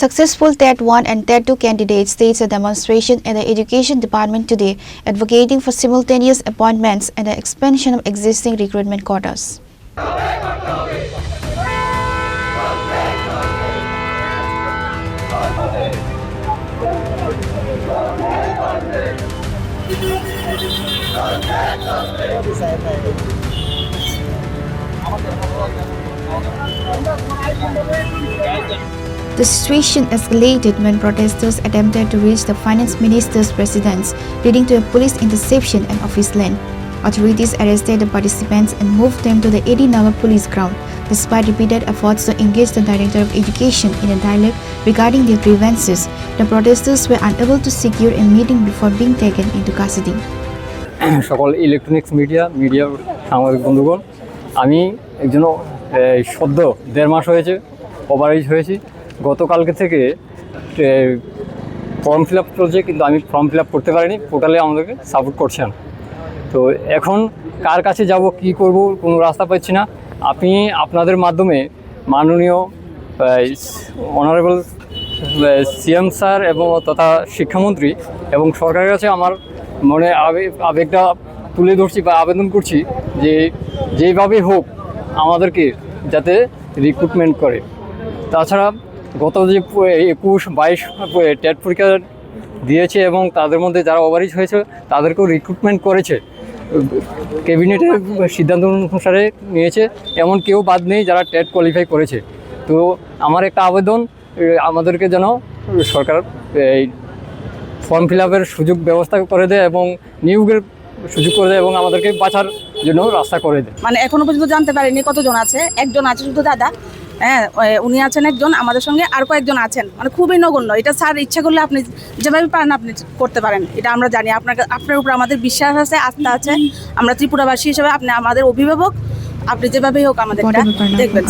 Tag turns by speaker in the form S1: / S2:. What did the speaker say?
S1: Successful TET 1 and TET 2 candidates staged a demonstration at the Education Department today, advocating for simultaneous appointments and the expansion of existing recruitment quotas. The situation escalated when protesters attempted to reach the finance minister's residence, leading to a police interception and office land. Authorities arrested the participants and moved them to the 80-number police ground, despite repeated efforts to engage the Director of Education in a dialogue regarding their grievances. The protesters were unable to secure a meeting before being taken into custody.
S2: সকল electronics মিডিয়ার সাংবাদিক বন্ধুগণ, আমি একজন সদ্য 1.5 মাস হয়েছে ওভারএজ হয়েছি। গতকালকে থেকে ফর্ম ফিল আপ চলছে, কিন্তু আমি ফর্ম ফিল আপ করতে পারিনি। পোর্টালে আমাদেরকে সাপোর্ট করছে না। তো এখন কার কাছে যাব, কি করব, কোনো রাস্তা পাচ্ছি না। আপনি আপনাদের মাধ্যমে মাননীয় অনারেবল সিএম স্যার এবং তথা শিক্ষামন্ত্রী এবং সরকারের কাছে আমার মনে আবেগটা তুলে ধরছি বা আবেদন করছি যে যেইভাবে হোক আমাদেরকে যাতে রিক্রুটমেন্ট করে। তাছাড়া গত যে 21-22 টেট পরীক্ষা দিয়েছে এবং তাদের মধ্যে যারা ওভারএজ হয়েছে তাদেরকেও রিক্রুটমেন্ট করেছে, ক্যাবিনেটের সিদ্ধান্ত অনুসারে নিয়েছে, এমন কেউ বাদ নেই যারা টেট কোয়ালিফাই করেছে। তো আমার একটা আবেদন, আমাদেরকে যেন সরকার এই ফর্ম ফিল আপের সুযোগ ব্যবস্থা করে দেয় এবং নিয়োগের সুযোগ করে দেয় এবং আমাদেরকে বাঁচার জন্য রাস্তা করে দেয়।
S3: মানে এখনো পর্যন্ত জানতে পারিনি কতজন আছে। একজন আছে শুধু দাদা, হ্যাঁ উনি আছেন একজন, আমাদের সঙ্গে আর কয়েকজন আছেন, মানে খুবই নগণ্য। এটা স্যার ইচ্ছা করলে আপনি যেভাবে পারেন আপনি করতে পারেন, এটা আমরা জানি। আপনার উপর আমাদের বিশ্বাস আছে, আস্থা আছে। আমরা ত্রিপুরাবাসী হিসেবে আপনি আমাদের অভিভাবক, আপনি যেভাবেই হোক আমাদের দেখবেন।